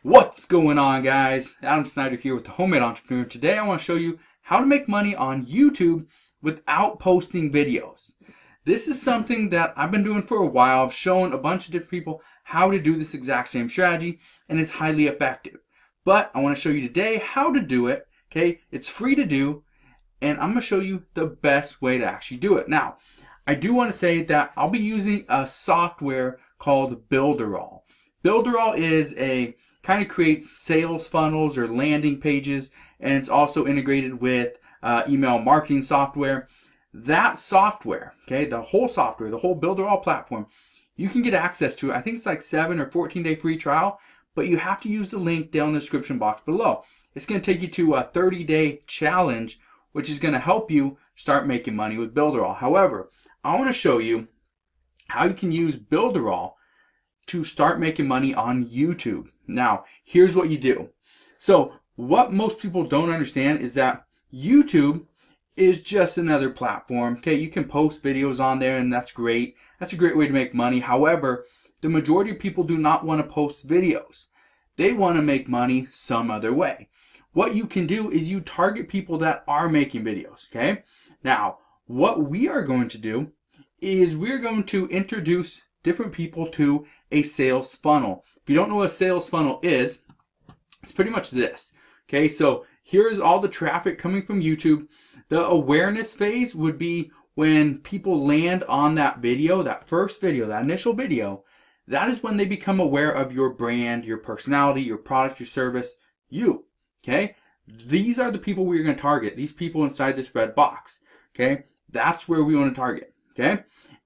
What's going on, guys? Adam Snyder here with the Homemade Entrepreneur. Today I want to show you how to make money on YouTube without posting videos. This is something that I've been doing for a while. I've shown a bunch of different people how to do this exact same strategy, and it's highly effective. But I want to show you today how to do it. Okay, it's free to do, and I'm going to show you the best way to actually do it. Now, I do want to say that I'll be using a software called Builderall. Builderall is a kind of creates sales funnels or landing pages, and it's also integrated with email marketing software. That software, okay, the whole software, the whole Builderall platform, you can get access to it. I think it's like 7 or 14-day free trial, but you have to use the link down in the description box below. It's going to take you to a 30-day challenge, which is going to help you start making money with Builderall. However, I want to show you how you can use Builderall to start making money on YouTube. Now, here's what you do. So, what most people don't understand is that YouTube is just another platform. Okay, you can post videos on there, and that's great. That's a great way to make money. However, the majority of people do not want to post videos. They want to make money some other way. What you can do is you target people that are making videos. Okay, now what we are going to do is we're going to introduce different people to a sales funnel. If you don't know what a sales funnel is, it's pretty much this. Okay, so here's all the traffic coming from YouTube. The awareness phase would be when people land on that video, that first video, that initial video. That is when they become aware of your brand, your personality, your product, your service, you. Okay, these are the people we're going to target. These people inside this red box. Okay, that's where we want to target. Okay,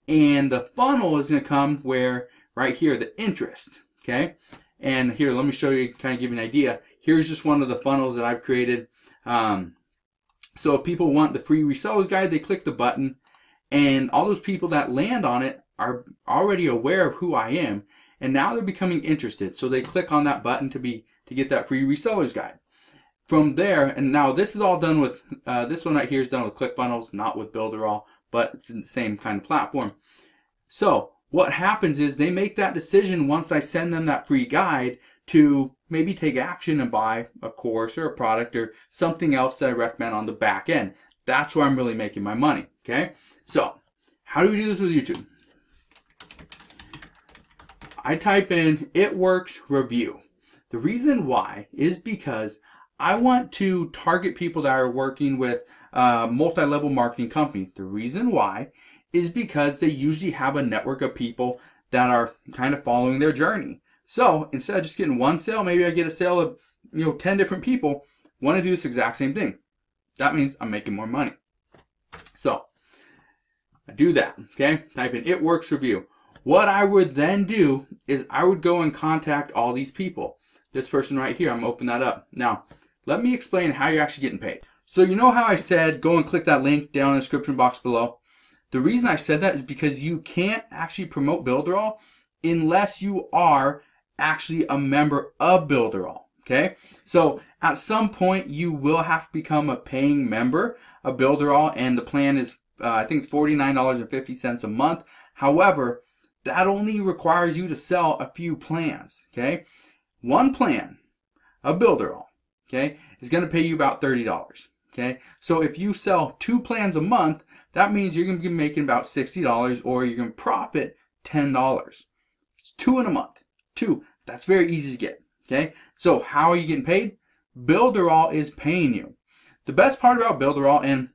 and the funnel is going to come where right here, the interest. Okay, and here, let me show you, kind of give you an idea. Here's just one of the funnels that I've created. So if people want the free resellers guide, they click the button, and all those people that land on it are already aware of who I am, and now they're becoming interested. So they click on that button to get that free resellers guide. From there, and now this is all done with this one right here is done with ClickFunnels, not with Builderall, but it's in the same kind of platform. So what happens is they make that decision once I send them that free guide to maybe take action and buy a course or a product or something else that I recommend on the back end. That's where I'm really making my money. Okay, so how do we do this with YouTube? I type in "it works review." The reason why is because I want to target people that are working with a multi-level marketing company. The reason why is because they usually have a network of people that are kind of following their journey. So instead of just getting one sale, maybe I get a sale of 10 different people want to do this exact same thing. That means I'm making more money. So I do that. Okay, type in "it works review." What I would then do is I would go and contact all these people. This person right here, I'm gonna open that up. Now, let me explain how you're actually getting paid. So you know how I said go and click that link down in the description box below? The reason I said that is because you can't actually promote Builderall unless you are actually a member of Builderall. Okay, so at some point you will have to become a paying member of Builderall, and the plan is I think it's $49.50 a month. However, that only requires you to sell a few plans. Okay, one plan of Builderall, okay, is going to pay you about $30. Okay, so if you sell 2 plans a month, that means you're going to be making about $60, or you're going to profit $10. It's 2 in a month. 2. That's very easy to get. Okay, so how are you getting paid? Builderall is paying you. The best part about Builderall, and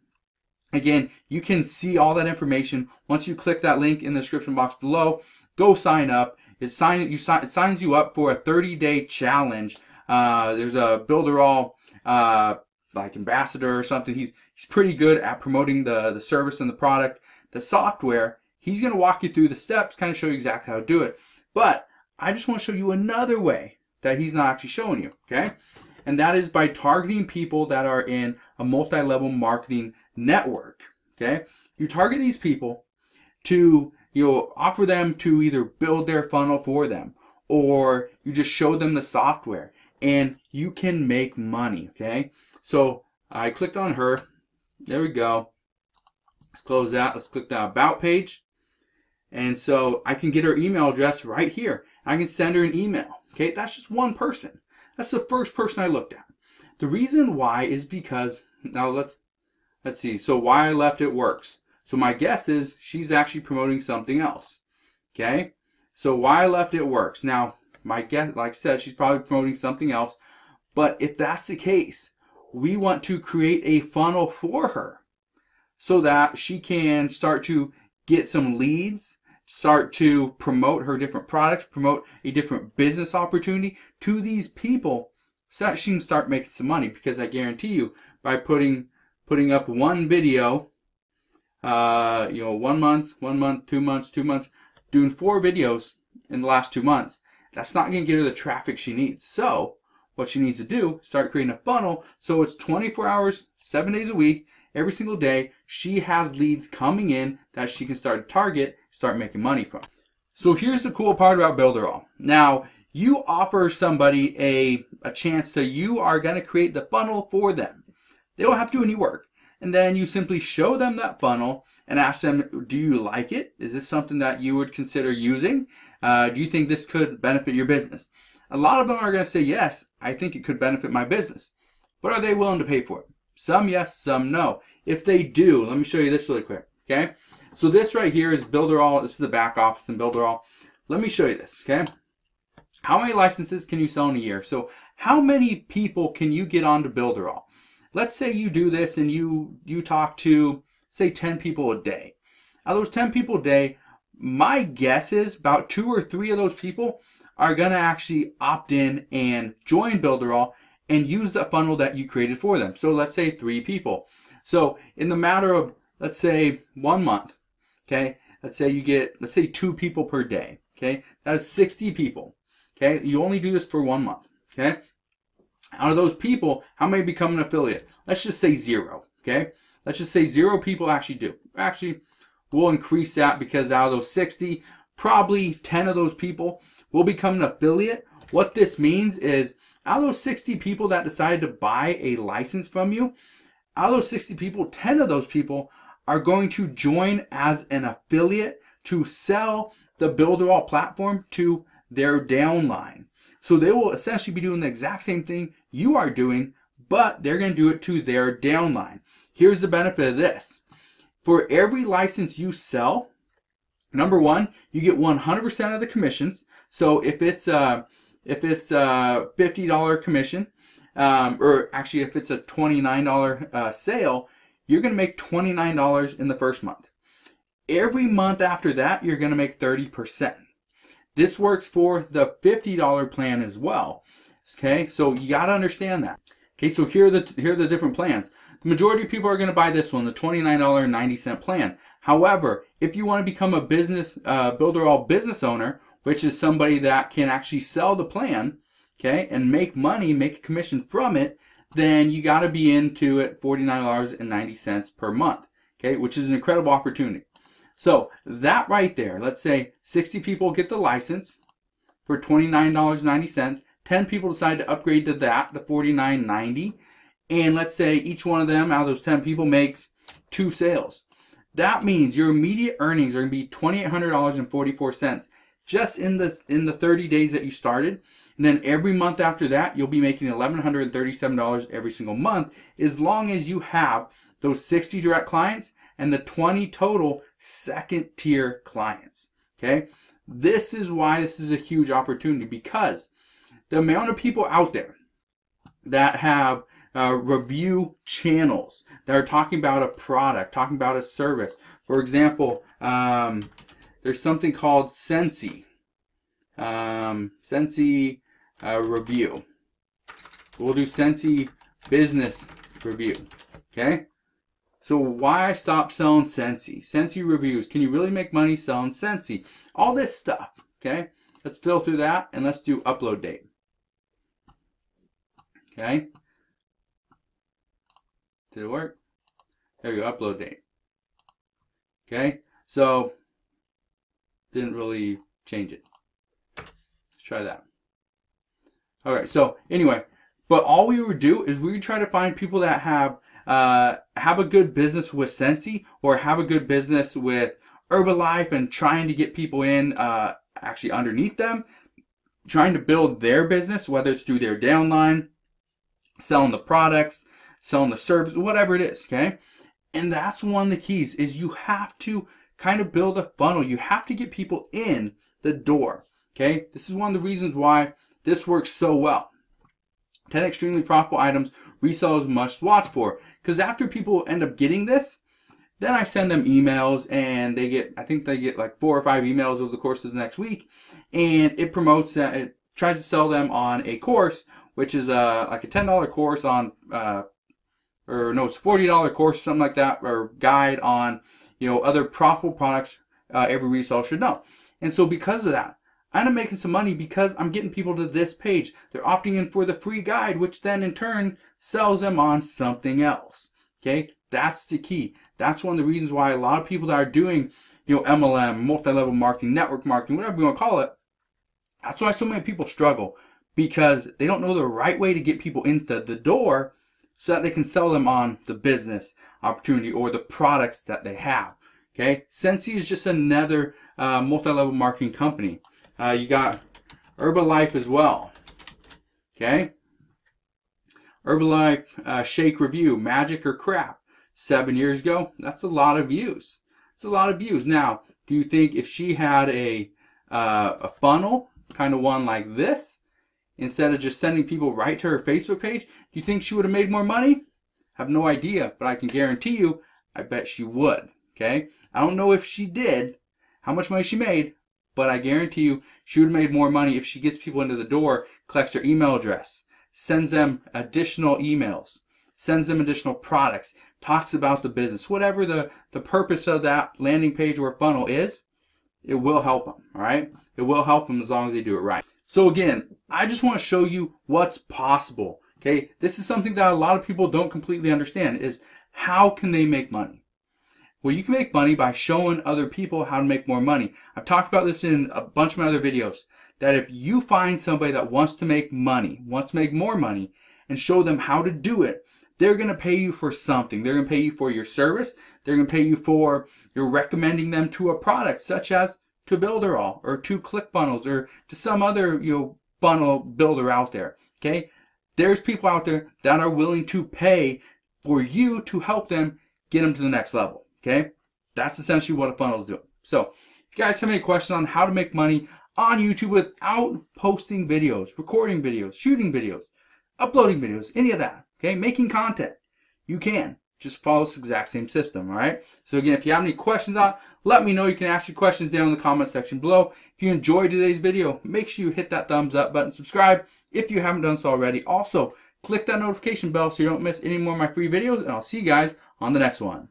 again, you can see all that information once you click that link in the description box below. Go sign up. It signs you up for a 30-day challenge. There's a Builderall like ambassador or something. He's pretty good at promoting the service and the product, the software. He's going to walk you through the steps, kind of show you exactly how to do it. But I just want to show you another way that he's not actually showing you. Okay, and that is by targeting people that are in a multi-level marketing network. Okay, you target these people to offer them to either build their funnel for them, or you just show them the software, and you can make money. Okay, so I clicked on her. There we go. Let's close that. Let's click the About page. And so I can get her email address right here. I can send her an email. Okay, that's just one person. That's the first person I looked at. The reason why is because, now let's see, so why I left it works. So my guess is she's actually promoting something else. Okay? So why I left it works. Now, my guess, like I said, she's probably promoting something else. But if that's the case, we want to create a funnel for her so that she can start to get some leads, start to promote her different products, promote a different business opportunity to these people so that she can start making some money. Because I guarantee you, by putting up one video, 1 month, 1 month, 2 months, 2 months, doing 4 videos in the last 2 months, that's not going to get her the traffic she needs. So what she needs to do, start creating a funnel so it's 24 hours, 7 days a week, every single day, she has leads coming in that she can start to target, start making money from. So here's the cool part about Builderall. Now, you offer somebody a chance to, you are going to create the funnel for them. They don't have to do any work. And then you simply show them that funnel and ask them, do you like it? Is this something that you would consider using? Do you think this could benefit your business? A lot of them are going to say, yes, I think it could benefit my business. But are they willing to pay for it? Some yes, some no. If they do, let me show you this really quick. Okay? So this right here is Builderall. This is the back office in Builderall. Let me show you this. Okay? How many licenses can you sell in a year? So how many people can you get onto Builderall? Let's say you do this and you talk to, say, 10 people a day. Out of those 10 people a day, my guess is about 2 or 3 of those people are going to actually opt in and join Builderall and use the funnel that you created for them. So let's say 3 people. So in the matter of, let's say, 1 month, okay, let's say you get, let's say 2 people per day, okay, that is 60 people, okay, you only do this for 1 month, okay. Out of those people, how many become an affiliate? Let's just say 0, okay? Let's just say 0 people actually do. Actually, we'll increase that because out of those 60, probably 10 of those people will become an affiliate. What this means is, out of those 60 people that decided to buy a license from you, out of those 60 people, 10 of those people are going to join as an affiliate to sell the Builderall platform to their downline. So they will essentially be doing the exact same thing you are doing, but they're going to do it to their downline. Here's the benefit of this. For every license you sell, number one, you get 100% of the commissions. So if it's a $50 commission, or actually if it's a $29 sale, you're going to make $29 in the first month. Every month after that, you're going to make 30%. This works for the $50 plan as well. Okay, so you got to understand that. Okay, so here are the different plans. The majority of people are going to buy this one, the $29.90 plan. However, if you want to become a business Builderall business owner, which is somebody that can actually sell the plan, okay, and make money, make a commission from it, then you got to be into it $49.90 per month, okay, which is an incredible opportunity. So that right there, let's say 60 people get the license for $29.90. 10 people decide to upgrade to that, the $49.90. And let's say each one of them, out of those 10 people, makes 2 sales. That means your immediate earnings are going to be $2,800.44 just in the 30 days that you started. And then every month after that, you'll be making $1,137 every single month, as long as you have those 60 direct clients and the 20 total second tier clients. Okay, this is why this is a huge opportunity, because the amount of people out there that have review channels that are talking about a product, talking about a service. For example, there's something called Sensi. Sensi review. We'll do Sensi business review. Okay? So why I stopped selling Sensi? Sensi reviews. Can you really make money selling Sensi? All this stuff. Okay? Let's filter that and let's do upload date. Okay? Did it work? There you go, upload date. Okay? So, didn't really change it. Let's try that. Alright, so anyway, but all we would do is we would try to find people that have a good business with Sensi, or have a good business with Herbalife, and trying to get people in actually underneath them trying to build their business, whether it's through their downline, selling the products, selling the service, whatever it is, okay? And that's one of the keys, is you have to kind of build a funnel. You have to get people in the door, okay? This is one of the reasons why this works so well. 10 extremely profitable items resellers must watch for. Because after people end up getting this, then I send them emails, and they get, I think they get like 4 or 5 emails over the course of the next week, and it promotes that, it tries to sell them on a course, which is like a $10 course on, or no, it's a $40 course, something like that, or guide on, other profitable products every reseller should know. And so because of that, I end up making some money because I'm getting people to this page. They're opting in for the free guide, which then in turn sells them on something else. Okay, that's the key. That's one of the reasons why a lot of people that are doing, MLM, multi-level marketing, network marketing, whatever you want to call it, that's why so many people struggle, because they don't know the right way to get people into the door so that they can sell them on the business opportunity or the products that they have. Okay, Sensi is just another multi-level marketing company. You got Herbalife as well. Okay, Herbalife shake review, magic or crap. 7 years ago, that's a lot of views. It's a lot of views. Now, do you think if she had a funnel, kind of one like this, instead of just sending people right to her Facebook page, do you think she would have made more money? I have no idea, but I can guarantee you, I bet she would. Okay, I don't know if she did, how much money she made, but I guarantee you she would have made more money if she gets people into the door, collects their email address, sends them additional emails, sends them additional products, talks about the business, whatever the purpose of that landing page or funnel is, it will help them, all right? It will help them as long as they do it right. So again, I just want to show you what's possible, okay? This is something that a lot of people don't completely understand, is how can they make money? Well, you can make money by showing other people how to make more money. I've talked about this in a bunch of my other videos, that if you find somebody that wants to make money, wants to make more money, and show them how to do it, they're going to pay you for something. They're going to pay you for your service. They're going to pay you for your recommending them to a product, such as to Builderall or to ClickFunnels or to some other funnel builder out there. Okay, there's people out there that are willing to pay for you to help them get them to the next level. Okay, that's essentially what a funnel is doing. So, if you guys have any questions on how to make money on YouTube without posting videos, recording videos, shooting videos, uploading videos, any of that, okay, making content, you can just follow this exact same system. All right, so again, if you have any questions on it, let me know. You can ask your questions down in the comment section below. If you enjoyed today's video, make sure you hit that thumbs up button, subscribe if you haven't done so already. Also, click that notification bell so you don't miss any more of my free videos, and I'll see you guys on the next one.